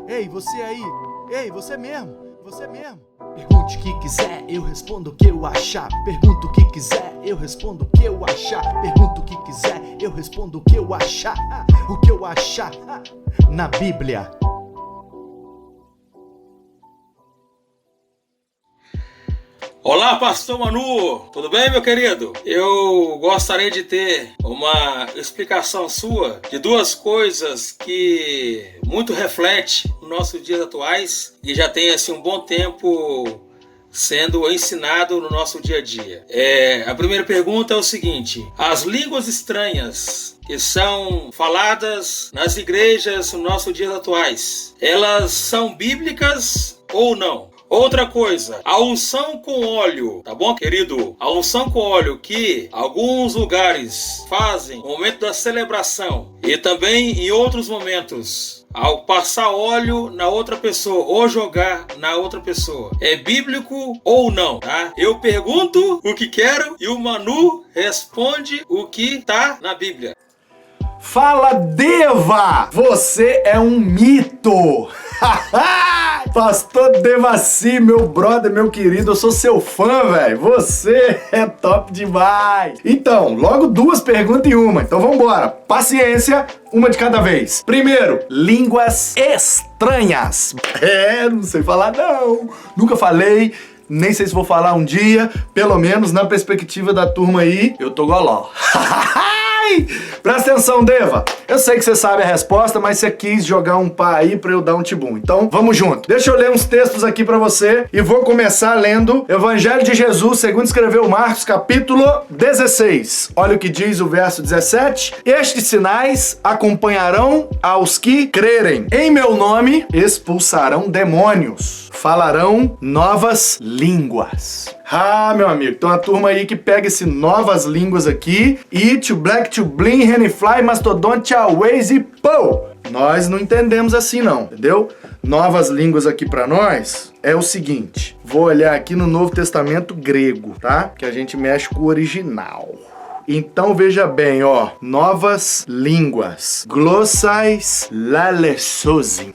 Ei, você aí! Ei, você mesmo! Você mesmo! Pergunte o que quiser, eu respondo o que eu achar. Pergunta o que quiser, eu respondo o que eu achar. Pergunta o que quiser, eu respondo o que eu achar. O que eu achar na Bíblia. Olá, Pastor Manu! Tudo bem, meu querido? Eu gostaria de ter uma explicação sua de duas coisas que muito reflete nos nossos dias atuais e já tem assim, um bom tempo sendo ensinado no nosso dia a dia. A primeira pergunta é o seguinte: as línguas estranhas que são faladas nas igrejas nos nossos dias atuais, elas são bíblicas ou não? Outra coisa, a unção com óleo, tá bom, querido? A unção com óleo que alguns lugares fazem no momento da celebração e também em outros momentos, ao passar óleo na outra pessoa ou jogar na outra pessoa, é bíblico ou não, tá? Eu pergunto o que quero e o Manu responde o que tá na Bíblia. Fala, Deva! Você é um mito! Pastor Devaci, meu brother, meu querido, eu sou seu fã, velho. Você é top demais. Então, logo duas perguntas em uma. Então vambora. Paciência, uma de cada vez. Primeiro, línguas estranhas. Não sei falar não. Nunca falei. Nem sei se vou falar um dia. Pelo menos na perspectiva da turma aí, eu tô goló. Presta atenção, Deva. Eu sei que você sabe a resposta, mas você quis jogar um pá aí pra eu dar um tibum. Então, vamos junto. Deixa eu ler uns textos aqui pra você e vou começar lendo Evangelho de Jesus, segundo escreveu Marcos, capítulo 16. Olha o que diz o verso 17. Estes sinais acompanharão aos que crerem. Em meu nome expulsarão demônios. Falarão novas línguas. Meu amigo, tem uma turma aí que pega esse novas línguas aqui e to black, to bling, henifly, mastodonte, always e pô! Nós não entendemos assim não, entendeu? Novas línguas aqui pra nós é o seguinte, vou olhar aqui no Novo Testamento grego, tá? Que a gente mexe com o original. Então veja bem, ó, novas línguas. Glossais lalesosin.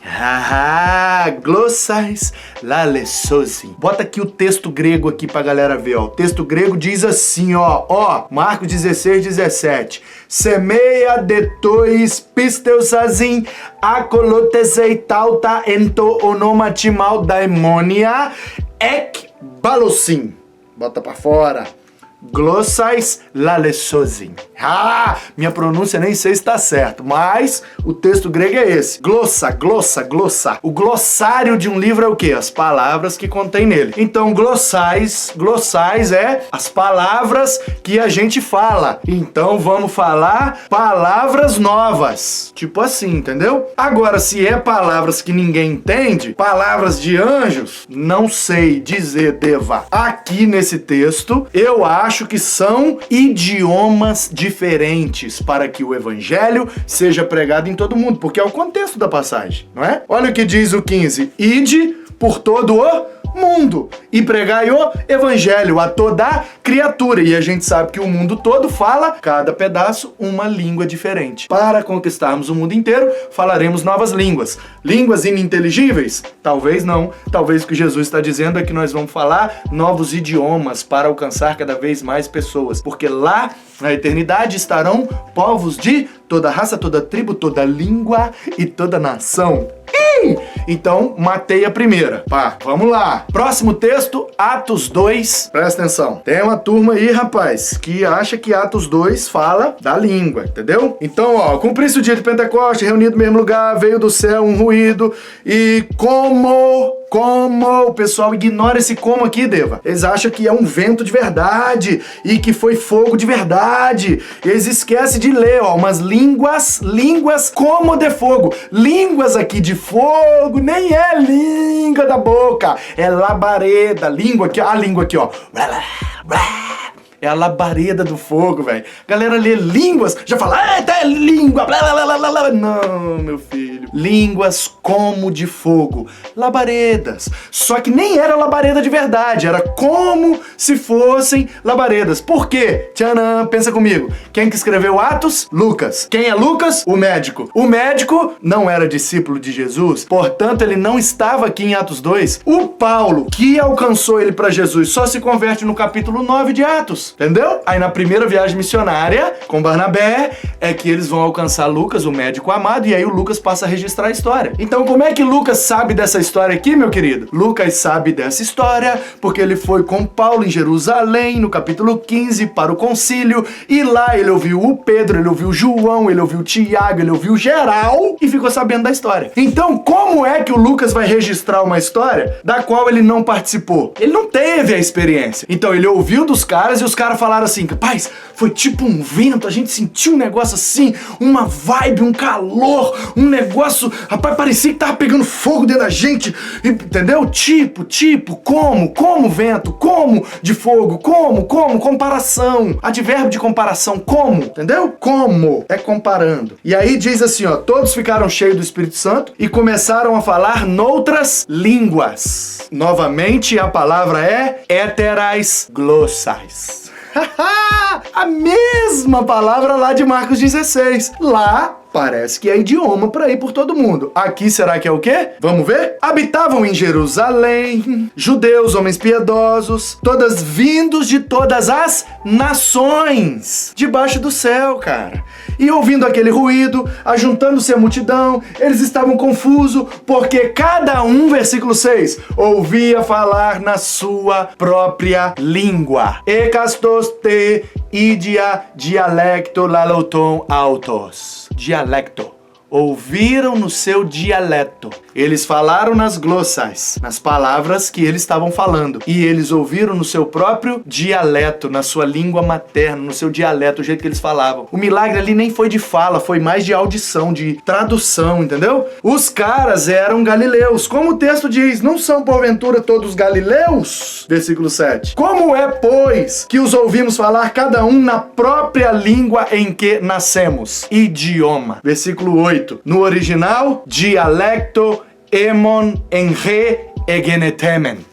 Glossais lalesosin. Bota aqui o texto grego aqui pra galera ver, ó. O texto grego diz assim, ó, Marcos 16, 17. Semeia de tois pisteusazin acolotesei tauta ento onomatimal daimonia ek balosim. Bota pra fora. Glossais lalesosin. Minha pronúncia nem sei se está certo, mas o texto grego é esse. Glossa. O glossário de um livro é o quê? As palavras que contém nele. Então, glossais é as palavras que a gente fala. Então, vamos falar palavras novas. Tipo assim, entendeu? Agora, se é palavras que ninguém entende, palavras de anjos, não sei dizer, Deva. Aqui nesse texto, eu acho que são idiomas diferentes para que o evangelho seja pregado em todo mundo, porque é o contexto da passagem, não é? Olha o que diz o 15. Ide por todo o mundo e pregai o evangelho a toda criatura. E a gente sabe que o mundo todo fala, cada pedaço, uma língua diferente. Para conquistarmos o mundo inteiro, falaremos novas línguas. Línguas ininteligíveis? Talvez não. Talvez o que Jesus está dizendo é que nós vamos falar novos idiomas para alcançar cada vez mais pessoas. Porque lá, na eternidade, estarão povos de toda raça, toda tribo, toda língua e toda nação. Então, matei a primeira. Vamos lá. Próximo texto, Atos 2. Presta atenção. Tem uma turma aí, rapaz, que acha que Atos 2 fala da língua, entendeu? Então, cumpri-se o dia de Pentecoste, reunido no mesmo lugar, veio do céu um ruído e como o pessoal ignora esse como aqui, Deva. Eles acham que é um vento de verdade e que foi fogo de verdade. Eles esquecem de ler, umas línguas como de fogo. Línguas aqui de fogo nem é língua da boca, é labareda. Língua aqui, a língua aqui, ó. É a labareda do fogo, velho. Galera lê línguas, já fala, é língua. Não, meu filho. filho. Línguas como de fogo. Labaredas. Só que nem era labareda de verdade, era como se fossem labaredas. Por quê? Tchanã, pensa comigo. Quem que escreveu Atos? Lucas. Quem é Lucas? O médico. O médico não era discípulo de Jesus, portanto ele não estava aqui em Atos 2. O Paulo, que alcançou ele para Jesus, só se converte no capítulo 9 de Atos, entendeu? Aí na primeira viagem missionária com Barnabé é que eles vão alcançar Lucas, o médico amado, e aí o Lucas passa a registrar a história. Então como é que Lucas sabe dessa história aqui, meu querido? Lucas sabe dessa história porque ele foi com Paulo em Jerusalém, no capítulo 15, para o concílio, e lá ele ouviu o Pedro, ele ouviu João, ele ouviu Tiago, ele ouviu geral e ficou sabendo da história. Então como é que o Lucas vai registrar uma história da qual ele não participou? Ele não teve a experiência. Então ele ouviu dos caras e os caras falaram assim: rapaz, foi tipo um vento, a gente sentiu um negócio assim, uma vibe, um calor, um negócio, rapaz, parecia que tava pegando fogo dentro da gente, entendeu? Tipo, como vento, como de fogo, como, comparação, advérbio de comparação, como, entendeu? Como, é comparando. E aí diz assim, ó, todos ficaram cheios do Espírito Santo e começaram a falar noutras línguas. Novamente a palavra é heterais glossais. A mesma palavra lá de Marcos 16. Lá parece que é idioma para ir por todo mundo. Aqui será que é o quê? Vamos ver? Habitavam em Jerusalém judeus, homens piedosos, todas vindos de todas as nações debaixo do céu, cara. E ouvindo aquele ruído, ajuntando-se a multidão, eles estavam confusos, porque cada um, versículo 6, ouvia falar na sua própria língua. Ekastos te idia dialecto laloton autos. Dialecto. Ouviram no seu dialeto. Eles falaram nas glossas, nas palavras que eles estavam falando. E eles ouviram no seu próprio dialeto, na sua língua materna, no seu dialeto, o jeito que eles falavam. O milagre ali nem foi de fala, foi mais de audição, de tradução, entendeu? Os caras eram galileus. Como o texto diz, não são porventura todos galileus? Versículo 7. Como é, pois, que os ouvimos falar cada um na própria língua em que nascemos? Idioma. Versículo 8. No original, dialecto emon en re egenetemen.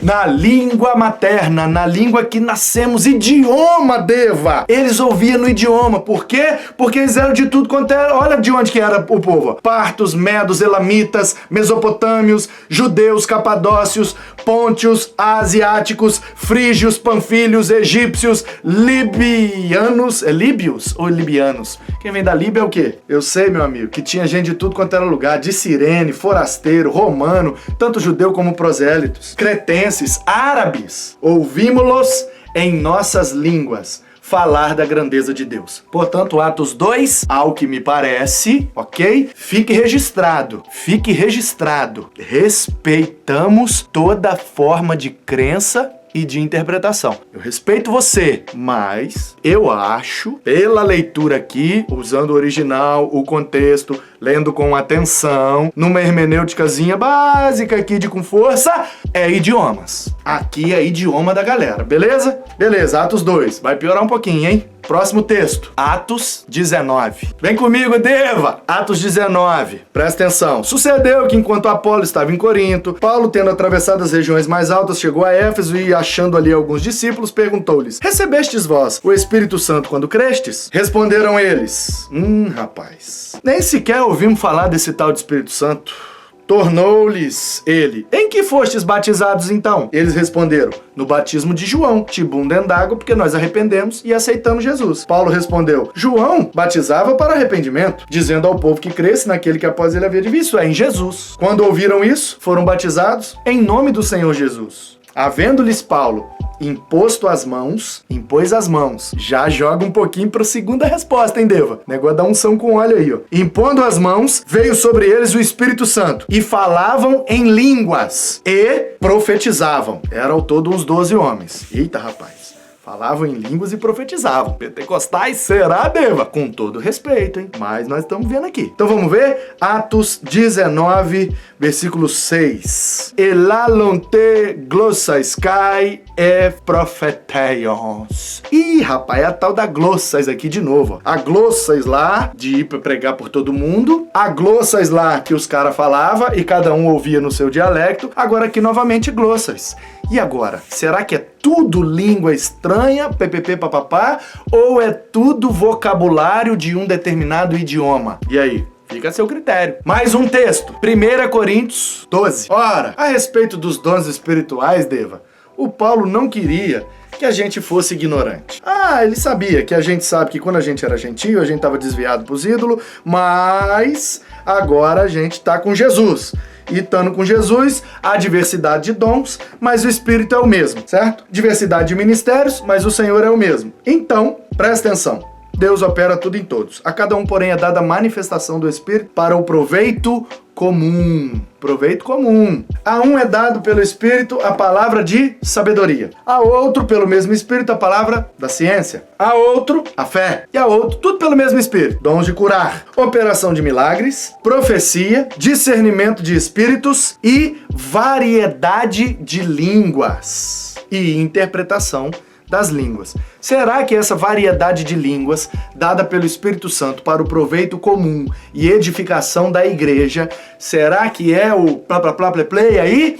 Na língua materna, na língua que nascemos, idioma, Deva. Eles ouviam no idioma. Por quê? Porque eles eram de tudo quanto era. Olha de onde que era o povo. Partos, medos, elamitas, mesopotâmios, judeus, capadócios, pôntios, asiáticos, frígios, panfílios, egípcios, libianos. É líbios ou libianos? Quem vem da Líbia é o quê? Eu sei, meu amigo, que tinha gente de tudo quanto era lugar. De Cirene, forasteiro, romano, tanto judeu como prosélitos, cretenses, árabes. Ouvimos-los em nossas línguas falar da grandeza de Deus. Portanto, Atos 2, ao que me parece, ok? Fique registrado. Respeitamos toda forma de crença e de interpretação. Eu respeito você, mas eu acho, pela leitura aqui, usando o original, o contexto, lendo com atenção, numa hermenêuticazinha básica aqui de com força, é idiomas. Aqui é idioma da galera, beleza? Beleza, Atos 2. Vai piorar um pouquinho, hein? Próximo texto, Atos 19. Vem comigo, Deva! Atos 19. Presta atenção. Sucedeu que enquanto Apolo estava em Corinto, Paulo, tendo atravessado as regiões mais altas, chegou a Éfeso e, achando ali alguns discípulos, perguntou-lhes: recebestes vós o Espírito Santo quando crestes? Responderam eles: rapaz, nem sequer ouvimos falar desse tal de Espírito Santo. Tornou-lhes ele: em que fostes batizados então? Eles responderam: no batismo de João, tibundem d'água, porque nós arrependemos e aceitamos Jesus. Paulo respondeu: João batizava para arrependimento, dizendo ao povo que cresce naquele que após ele havia de vir, isso é, em Jesus. Quando ouviram isso, foram batizados em nome do Senhor Jesus. Havendo-lhes Paulo impôs as mãos. Já joga um pouquinho para a segunda resposta, hein, Deva? Negócio da unção com óleo aí, ó. Impondo as mãos, veio sobre eles o Espírito Santo. E falavam em línguas. E profetizavam. Eram ao todo uns 12 homens. Eita, rapaz. Falavam em línguas e profetizavam. Pentecostais, será, Deva? Com todo respeito, hein? Mas nós estamos vendo aqui. Então vamos ver? Atos 19, versículo 6. Elalonte glossais kai e profeteions. Ih, rapaz, é a tal da glossais aqui de novo. A glossais lá, de ir pra pregar por todo mundo. A glossais lá que os caras falavam e cada um ouvia no seu dialecto. Agora aqui novamente glossais. E agora? Será que é tudo língua estranha, ppp, papapá, ou é tudo vocabulário de um determinado idioma? E aí? Fica a seu critério. Mais um texto. 1 Coríntios 12. Ora, a respeito dos dons espirituais, Deva, o Paulo não queria que a gente fosse ignorante. Ele sabia que a gente sabe que quando a gente era gentio, a gente estava desviado pros ídolos, mas agora a gente tá com Jesus. E estando com Jesus, há diversidade de dons, mas o Espírito é o mesmo, certo? Diversidade de ministérios, mas o Senhor é o mesmo. Então, presta atenção. Deus opera tudo em todos. A cada um, porém, é dada a manifestação do Espírito para o proveito comum. Proveito comum. A um é dado pelo Espírito a palavra de sabedoria. A outro, pelo mesmo Espírito, a palavra da ciência. A outro, a fé. E a outro, tudo pelo mesmo Espírito. Dons de curar, operação de milagres, profecia, discernimento de espíritos e variedade de línguas. E interpretação das línguas. Será que essa variedade de línguas, dada pelo Espírito Santo para o proveito comum e edificação da igreja, será que é o play aí?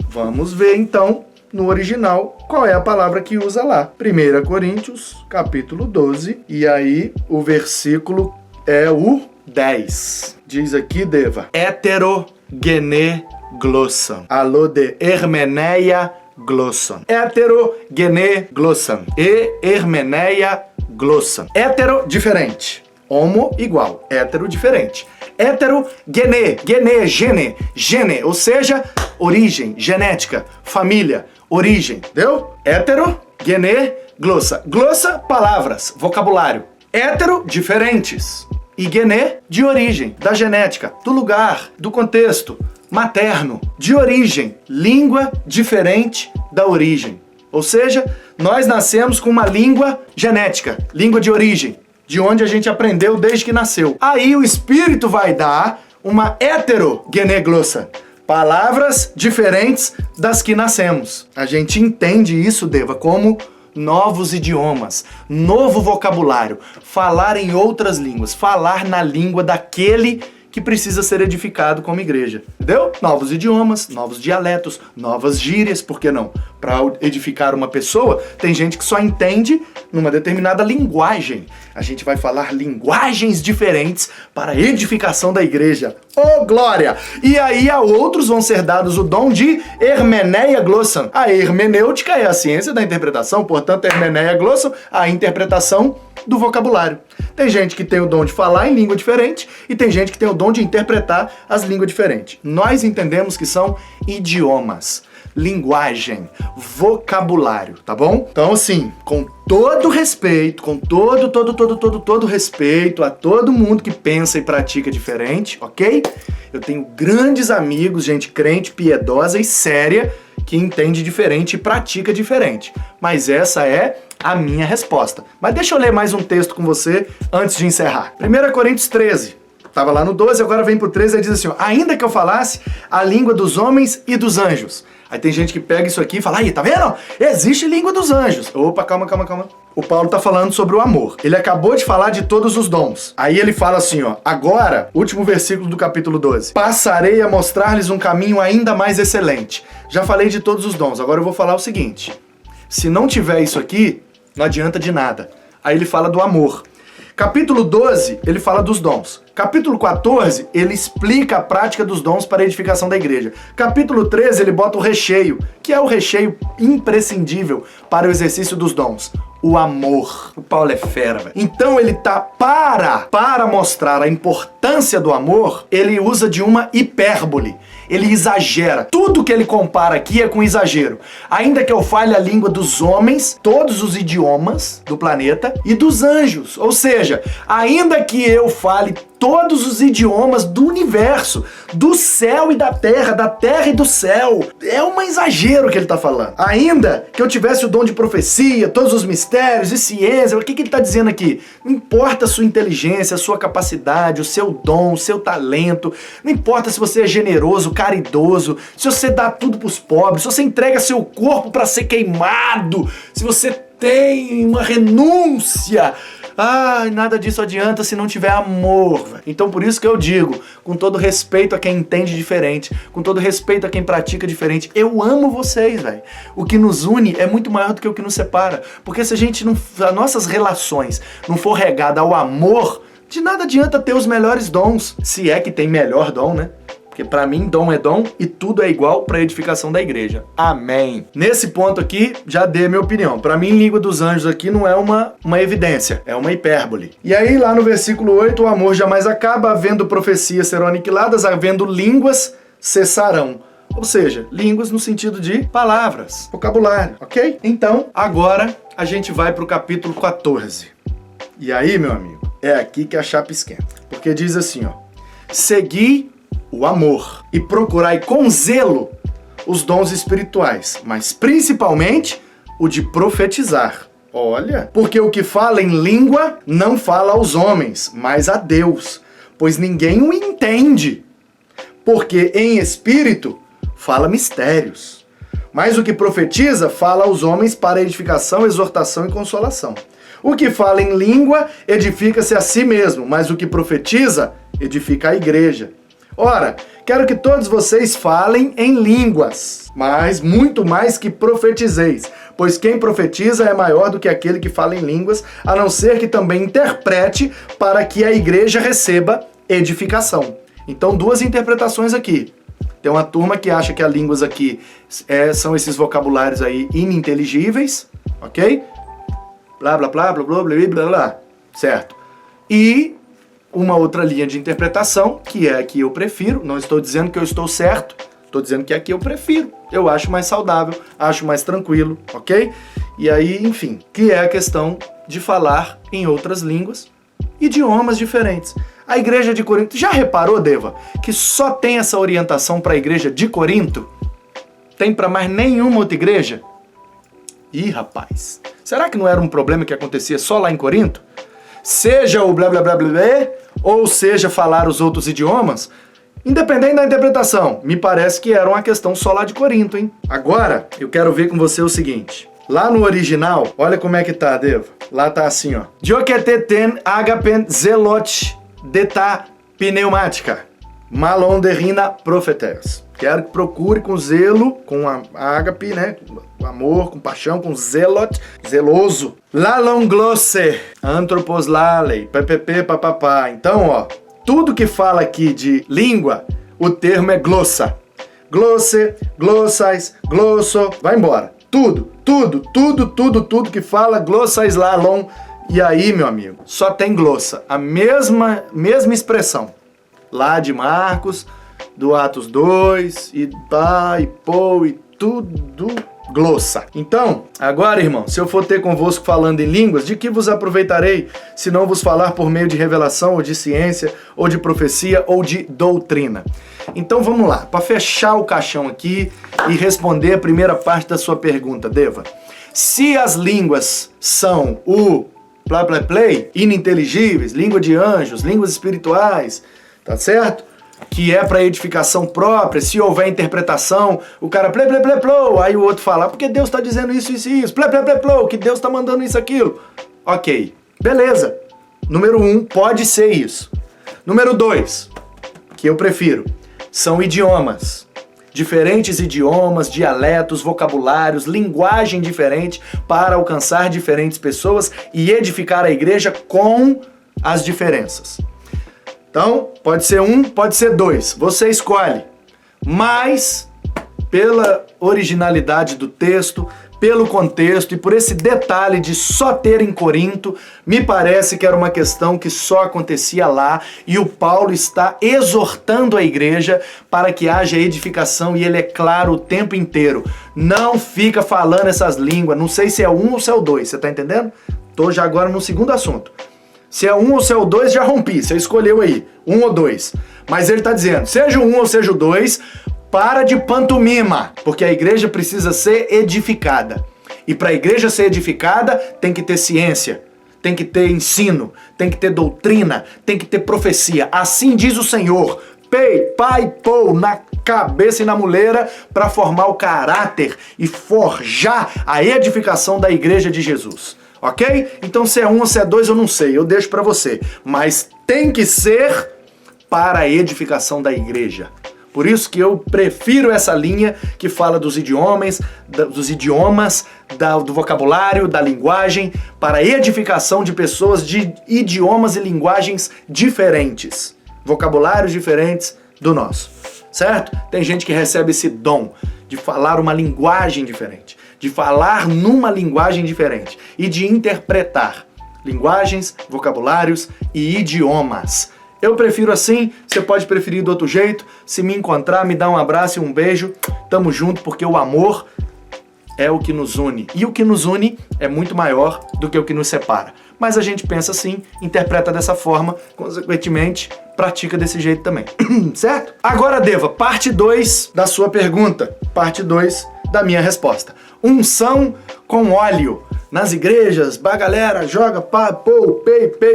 Vamos ver então no original qual é a palavra que usa lá. 1 Coríntios, capítulo 12, e aí o versículo é o 10. Diz aqui, Deva, heterogene glossan, alô de hermeneia glossan. Heterogene glossan. Hermeneia glossan. Hetero, diferente. Homo, igual. Hétero, diferente. Heterogene, gene, ou seja, origem, genética, família, origem. Deu? Heterogene glossa. Glossa, palavras, vocabulário. Hétero, diferentes. E gene, de origem, da genética, do lugar, do contexto. Materno, de origem, língua diferente da origem. Ou seja, nós nascemos com uma língua genética, língua de origem, de onde a gente aprendeu desde que nasceu. Aí o Espírito vai dar uma heterogene glossa, palavras diferentes das que nascemos. A gente entende isso, Deva, como novos idiomas, novo vocabulário, falar em outras línguas, falar na língua daquele que precisa ser edificado como igreja, entendeu? Novos idiomas, novos dialetos, novas gírias, por que não? Para edificar uma pessoa, tem gente que só entende numa determinada linguagem. A gente vai falar linguagens diferentes para a edificação da igreja. Oh, glória! E aí a outros vão ser dados o dom de hermeneia glossan. A hermenêutica é a ciência da interpretação, portanto, hermeneia glossan, a interpretação do vocabulário. Tem gente que tem o dom de falar em língua diferente e tem gente que tem o dom de interpretar as línguas diferentes. Nós entendemos que são idiomas, linguagem, vocabulário, tá bom? Então, assim, com todo respeito, com todo respeito a todo mundo que pensa e pratica diferente, ok? Eu tenho grandes amigos, gente crente, piedosa e séria, que entende diferente e pratica diferente. Mas essa é a minha resposta. Mas deixa eu ler mais um texto com você antes de encerrar. 1 Coríntios 13. Tava lá no 12, agora vem pro 13 e diz assim, ó, ainda que eu falasse a língua dos homens e dos anjos. Aí tem gente que pega isso aqui e fala, aí, tá vendo? Existe língua dos anjos. Opa, calma. O Paulo tá falando sobre o amor. Ele acabou de falar de todos os dons. Aí ele fala assim, ó, agora, último versículo do capítulo 12. Passarei a mostrar-lhes um caminho ainda mais excelente. Já falei de todos os dons, agora eu vou falar o seguinte. Se não tiver isso aqui, não adianta de nada. Aí ele fala do amor. Capítulo 12, ele fala dos dons. Capítulo 14, ele explica a prática dos dons para a edificação da igreja. Capítulo 13, ele bota o recheio, que é o recheio imprescindível para o exercício dos dons. O amor. O Paulo é fera, velho. Então ele tá para mostrar a importância do amor, ele usa de uma hipérbole. Ele exagera. Tudo que ele compara aqui é com exagero. Ainda que eu fale a língua dos homens, todos os idiomas do planeta, e dos anjos. Ou seja, ainda que eu fale todos os idiomas do universo, do céu e da terra e do céu. É um exagero que ele está falando. Ainda que eu tivesse o dom de profecia, todos os mistérios e ciência, o que ele está dizendo aqui? Não importa a sua inteligência, a sua capacidade, o seu dom, o seu talento, não importa se você é generoso, caridoso, se você dá tudo para os pobres, se você entrega seu corpo para ser queimado, se você tem uma renúncia. Nada disso adianta se não tiver amor. Então por isso que eu digo, com todo respeito a quem entende diferente, com todo respeito a quem pratica diferente, eu amo vocês, velho. O que nos une é muito maior do que o que nos separa. Porque se as nossas relações não for regada ao amor, de nada adianta ter os melhores dons. Se é que tem melhor dom, né? Porque pra mim, dom é dom e tudo é igual pra edificação da igreja. Amém. Nesse ponto aqui, já dei a minha opinião. Pra mim, língua dos anjos aqui não é uma evidência, é uma hipérbole. E aí, lá no versículo 8, o amor jamais acaba, havendo profecias serão aniquiladas, havendo línguas cessarão. Ou seja, línguas no sentido de palavras, vocabulário, ok? Então, agora a gente vai pro capítulo 14. E aí, meu amigo, é aqui que a chapa esquenta. Porque diz assim, ó: segui o amor e procurai com zelo os dons espirituais, mas principalmente o de profetizar. Olha, porque o que fala em língua não fala aos homens, mas a Deus, pois ninguém o entende. Porque em espírito fala mistérios, mas o que profetiza fala aos homens para edificação, exortação e consolação. O que fala em língua edifica-se a si mesmo, mas o que profetiza edifica a igreja. Ora, quero que todos vocês falem em línguas, mas muito mais que profetizeis, pois quem profetiza é maior do que aquele que fala em línguas, a não ser que também interprete para que a igreja receba edificação. Então, duas interpretações aqui. Tem uma turma que acha que as línguas aqui são esses vocabulários aí ininteligíveis, ok? Blá, blá, blá, blá, blá, blá, blá, blá, certo? E uma outra linha de interpretação, que é a que eu prefiro, não estou dizendo que eu estou certo, estou dizendo que é a que eu prefiro. Eu acho mais saudável, acho mais tranquilo, ok? E aí, enfim, que é a questão de falar em outras línguas, idiomas diferentes. A igreja de Corinto, já reparou, Deva, que só tem essa orientação para a igreja de Corinto? Tem para mais nenhuma outra igreja? Ih, rapaz, será que não era um problema que acontecia só lá em Corinto? Seja o blá blá blá blá blá, ou seja falar os outros idiomas, independente da interpretação, me parece que era uma questão só lá de Corinto, hein? Agora, eu quero ver com você o seguinte. Lá no original, olha como é que tá, Deva. Lá tá assim, ó. Dioketeten agapen zelot deta pneumática. Malonderina profetes. Quero que procure com zelo, com a ágape, né? Com amor, com paixão, com zelot, zeloso. Lalonglosse, antroposlalei, ppp, papapá. Então, ó, tudo que fala aqui de língua, o termo é glossa. Glosse, glossais, glosso, vai embora. Tudo que fala glossais, lalon. E aí, meu amigo, só tem glossa. A mesma expressão. Lá de Marcos, do Atos 2, e pá, e pô, e tudo glossa. Então, agora, irmão, se eu for ter convosco falando em línguas, de que vos aproveitarei, se não vos falar por meio de revelação, ou de ciência, ou de profecia, ou de doutrina? Então vamos lá, para fechar o caixão aqui e responder a primeira parte da sua pergunta, Deva. Se as línguas são o play, play, play, ininteligíveis, língua de anjos, línguas espirituais, tá certo? Que é para edificação própria, se houver interpretação, o cara play, play, play, play, aí o outro fala, porque Deus está dizendo isso, isso e isso, play, play, play, play, que Deus está mandando isso, aquilo. Ok, beleza. Número 1, pode ser isso. Número 2, que eu prefiro, são idiomas. Diferentes idiomas, dialetos, vocabulários, linguagem diferente para alcançar diferentes pessoas e edificar a igreja com as diferenças. Então, pode ser 1, pode ser 2, você escolhe. Mas, pela originalidade do texto, pelo contexto e por esse detalhe de só ter em Corinto, me parece que era uma questão que só acontecia lá e o Paulo está exortando a igreja para que haja edificação e ele é claro o tempo inteiro. Não fica falando essas línguas, não sei se é 1 ou se é o 2, você tá entendendo? Tô já agora no segundo assunto. Se é 1 ou se é o 2, já rompi. Você escolheu aí, 1 ou 2. Mas ele está dizendo, seja o 1 ou seja o 2, para de pantomima, porque a igreja precisa ser edificada. E para a igreja ser edificada, tem que ter ciência, tem que ter ensino, tem que ter doutrina, tem que ter profecia. Assim diz o Senhor. Pai, pô, na cabeça e na muleira para formar o caráter e forjar a edificação da igreja de Jesus. Ok? Então se é 1 ou se é 2 eu não sei, eu deixo para você. Mas tem que ser para a edificação da igreja. Por isso que eu prefiro essa linha que fala dos idiomas, do vocabulário, da linguagem, para a edificação de pessoas de idiomas e linguagens diferentes. Vocabulários diferentes do nosso, certo? Tem gente que recebe esse dom de falar uma linguagem diferente, de falar numa linguagem diferente e de interpretar linguagens, vocabulários e idiomas. Eu prefiro assim, você pode preferir do outro jeito. Se me encontrar, me dá um abraço e um beijo. Tamo junto, porque o amor é o que nos une. E o que nos une é muito maior do que o que nos separa. Mas a gente pensa assim, interpreta dessa forma, consequentemente, pratica desse jeito também. Certo? Agora, Deva, parte 2 da sua pergunta. Parte 2 da minha resposta. Unção com óleo. Nas igrejas, galera, joga,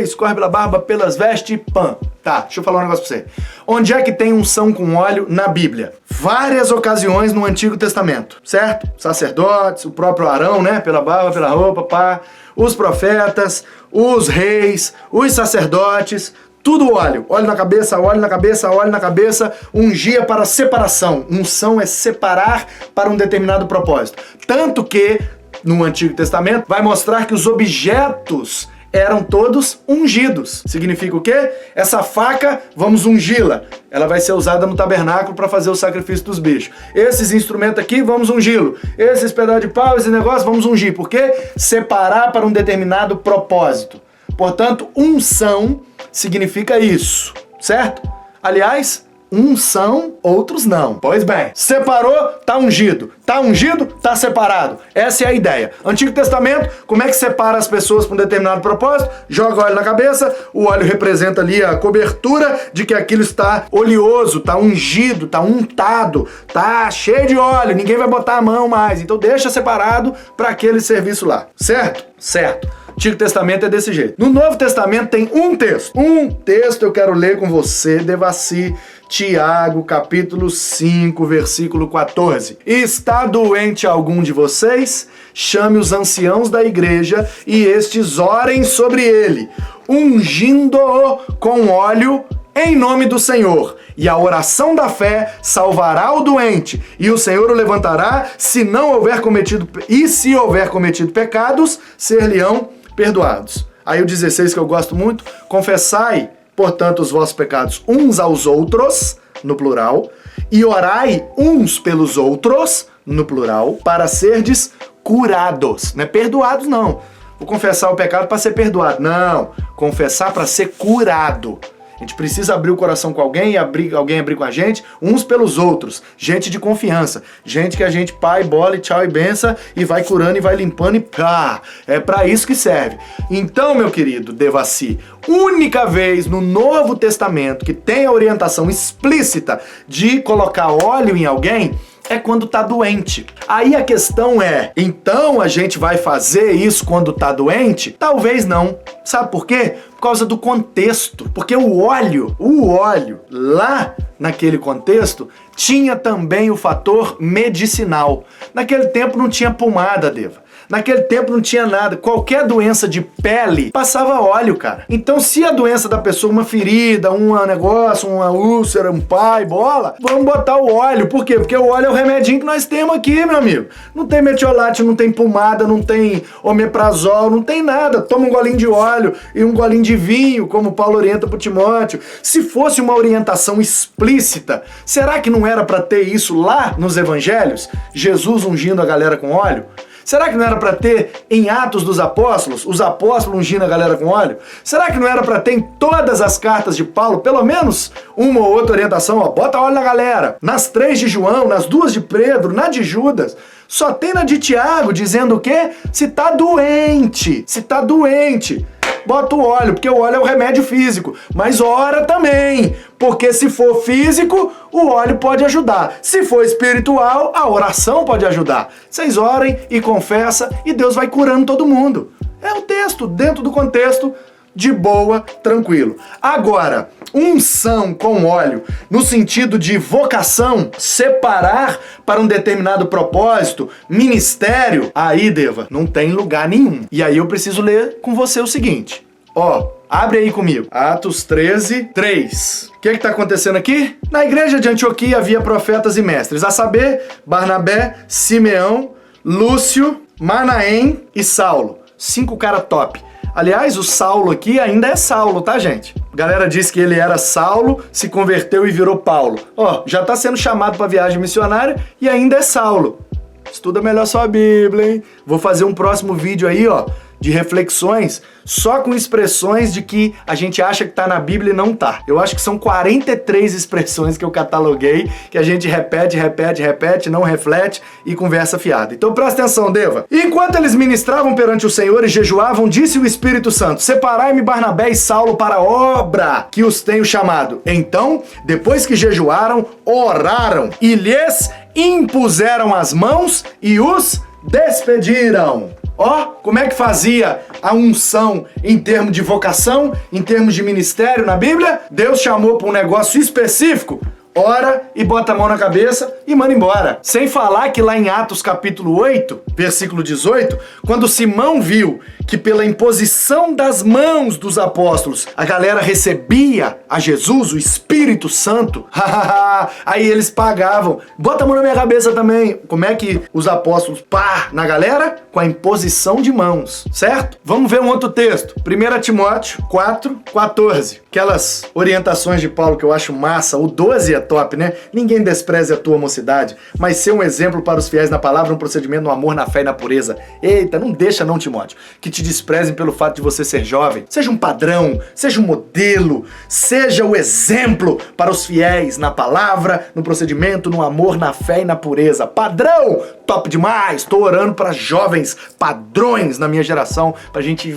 escorre pela barba, pelas vestes, pã. Tá, deixa eu falar um negócio pra você. Onde é que tem unção com óleo na Bíblia? Várias ocasiões no Antigo Testamento, certo? Sacerdotes, o próprio Arão, né? Pela barba, pela roupa, pá. Os profetas, os reis, os sacerdotes, tudo óleo. Óleo na cabeça, óleo na cabeça, óleo na cabeça. Ungia para separação. Unção é separar para um determinado propósito. Tanto que no Antigo Testamento vai mostrar que os objetos eram todos ungidos. Significa o quê? Essa faca, vamos ungí-la. Ela vai ser usada no tabernáculo para fazer o sacrifício dos bichos. Esses instrumentos aqui, vamos ungí-lo. Esses pedaços de pau, esse negócio, vamos ungir. Por quê? Separar para um determinado propósito. Portanto, unção significa isso, certo? Aliás, uns são, outros não. Pois bem, separou, tá ungido. Tá ungido, tá separado. Essa é a ideia. Antigo Testamento, como é que separa as pessoas para um determinado propósito? Joga óleo na cabeça, o óleo representa ali a cobertura de que aquilo está oleoso, tá ungido, tá untado, tá cheio de óleo, ninguém vai botar a mão mais. Então deixa separado para aquele serviço lá. Certo? Certo. Antigo Testamento é desse jeito. No Novo Testamento tem um texto. Um texto eu quero ler com você, Devassi, Tiago, capítulo 5, versículo 14. Está doente algum de vocês? Chame os anciãos da igreja e estes orem sobre ele, ungindo-o com óleo em nome do Senhor. E a oração da fé salvará o doente, e o Senhor o levantará, se houver cometido pecados, ser-lhe-ão perdoados. Aí o 16 que eu gosto muito, confessai, portanto, os vossos pecados uns aos outros, no plural, e orai uns pelos outros, no plural, para serdes curados. Não é perdoados, não. Vou confessar o pecado para ser perdoado. Não, confessar para ser curado. A gente precisa abrir o coração com alguém e alguém abrir com a gente, uns pelos outros. Gente de confiança. Gente que a gente pai, bola e tchau e benção e vai curando e vai limpando e pá. É pra isso que serve. Então, meu querido Devassi, única vez no Novo Testamento que tem a orientação explícita de colocar óleo em alguém é quando tá doente. Aí a questão é, então a gente vai fazer isso quando tá doente? Talvez não. Sabe por quê? Por causa do contexto. Porque o óleo, lá naquele contexto, tinha também o fator medicinal. Naquele tempo não tinha pomada, Deva. Naquele tempo não tinha nada. Qualquer doença de pele passava óleo, cara. Então, se a doença da pessoa, uma ferida, um negócio, uma úlcera, um pai, bola, vamos botar o óleo. Por quê? Porque o óleo é o remedinho que nós temos aqui, meu amigo. Não tem metiolate, não tem pomada, não tem omeprazol, não tem nada. Toma um golinho de óleo e um golinho de vinho, como Paulo orienta pro Timóteo. Se fosse uma orientação explícita, será que não era para ter isso lá nos evangelhos? Jesus ungindo a galera com óleo? Será que não era para ter em Atos dos Apóstolos, os apóstolos ungindo a galera com óleo? Será que não era para ter em todas as cartas de Paulo, pelo menos uma ou outra orientação? Ó, bota óleo na galera. Nas 3 de João, nas 2 de Pedro, na de Judas. Só tem na de Tiago dizendo o quê? Se tá doente. Se tá doente. bota o óleo, porque o óleo é o remédio físico. Mas ora também, porque se for físico, o óleo pode ajudar. Se for espiritual, a oração pode ajudar. Vocês orem e confessam e Deus vai curando todo mundo. É o texto, dentro do contexto, de boa, tranquilo. Agora, unção com óleo, no sentido de vocação, separar para um determinado propósito, ministério, aí, Deva, não tem lugar nenhum. E aí eu preciso ler com você o seguinte, ó, abre aí comigo, Atos 13, 3. O que está acontecendo aqui? Na igreja de Antioquia havia profetas e mestres, a saber, Barnabé, Simeão, Lúcio, Manaém e Saulo. 5 caras top. Aliás, o Saulo aqui ainda é Saulo, tá, gente? A galera diz que ele era Saulo, se converteu e virou Paulo. Ó, já tá sendo chamado pra viagem missionária e ainda é Saulo. Estuda melhor sua Bíblia, hein? Vou fazer um próximo vídeo aí, ó, de reflexões só com expressões de que a gente acha que tá na Bíblia e não tá. Eu acho que são 43 expressões que eu cataloguei, que a gente repete, não reflete e conversa fiada. Então presta atenção, Deva. Enquanto eles ministravam perante o Senhor e jejuavam, disse o Espírito Santo, separai-me Barnabé e Saulo para a obra que os tenho chamado. Então, depois que jejuaram, oraram e lhes impuseram as mãos e os despediram. Ó, como é que fazia a unção em termos de vocação, em termos de ministério na Bíblia? Deus chamou para um negócio específico, ora e bota a mão na cabeça e manda embora. Sem falar que lá em Atos capítulo 8, versículo 18, quando Simão viu que pela imposição das mãos dos apóstolos a galera recebia a Jesus, o Espírito Santo, aí eles pagavam. Bota a mão na minha cabeça também. Como é que os apóstolos na galera? Com a imposição de mãos, certo? Vamos ver um outro texto. 1 Timóteo 4, 14. Aquelas orientações de Paulo que eu acho massa. O 12 é top, né? Ninguém despreze a tua mocidade, mas ser um exemplo para os fiéis na palavra, no procedimento, no amor, na fé e na pureza. Eita, não deixa não, Timóteo, que te desprezem pelo fato de você ser jovem. Seja um padrão, seja um modelo, seja o exemplo para os fiéis na palavra, no procedimento, no amor, na fé e na pureza. Padrão! Top demais! Tô orando para jovens padrões na minha geração, pra gente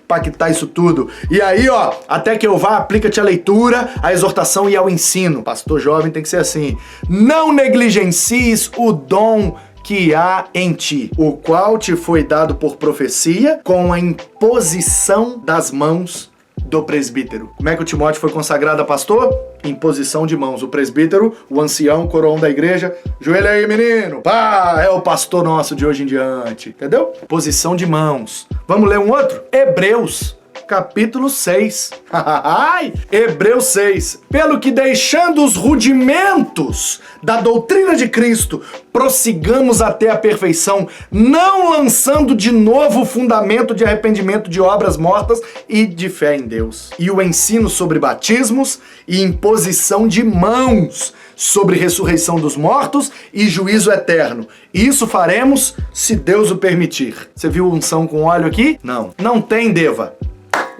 pactar isso tudo. E aí, ó, até que eu vá, aplica-te a leitura, a exortação e ao ensino. Pastor jovem tem que ser assim. Não negligencies o dom que há em ti, o qual te foi dado por profecia com a imposição das mãos do presbítero. Como é que o Timóteo foi consagrado a pastor? Imposição de mãos. O presbítero, o ancião, o coroão da igreja. Joelha aí, menino. Pá, é o pastor nosso de hoje em diante. Entendeu? Posição de mãos. Vamos ler um outro? Hebreus. Capítulo 6. Hebreus 6. Pelo que deixando os rudimentos da doutrina de Cristo, prossigamos até a perfeição, não lançando de novo o fundamento de arrependimento de obras mortas e de fé em Deus. E o ensino sobre batismos e imposição de mãos, sobre ressurreição dos mortos e juízo eterno. Isso faremos se Deus o permitir. Você viu unção com óleo aqui? Não. Não tem, Deva.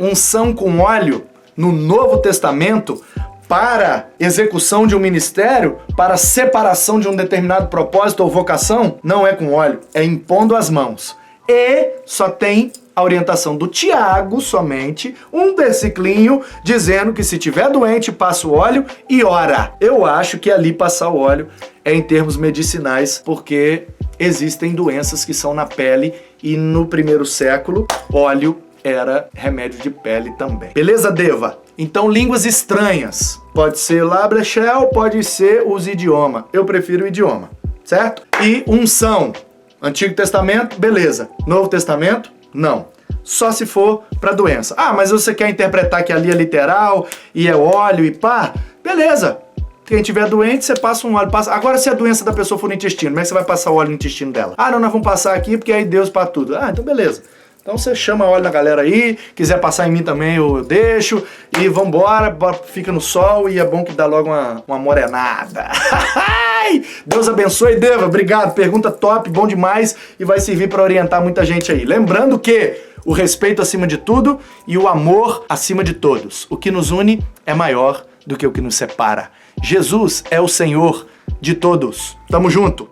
Unção com óleo no Novo Testamento para execução de um ministério, para separação de um determinado propósito ou vocação, não é com óleo, é impondo as mãos. E só tem a orientação do Tiago, somente, um versículo dizendo que se tiver doente, passa o óleo e ora. Eu acho que ali passar o óleo é em termos medicinais, porque existem doenças que são na pele e no primeiro século, óleo era remédio de pele também. Beleza, Deva? Então, línguas estranhas. Pode ser Labrechel, pode ser os idiomas. Eu prefiro o idioma, certo? E unção. Antigo Testamento, beleza. Novo Testamento, não. Só se for para doença. Ah, mas você quer interpretar que ali é literal e é óleo e pá? Beleza. Quem tiver doente, você passa um óleo. Agora, se a doença da pessoa for no intestino, como é que você vai passar o óleo no intestino dela? Ah, não, nós vamos passar aqui porque aí Deus para tudo. Ah, então beleza. Então você chama óleo na galera aí, quiser passar em mim também eu deixo, e vambora, fica no sol e é bom que dá logo uma morenada. Deus abençoe, Deva, obrigado, pergunta top, bom demais e vai servir para orientar muita gente aí. Lembrando que o respeito acima de tudo e o amor acima de todos. O que nos une é maior do que o que nos separa. Jesus é o Senhor de todos. Tamo junto.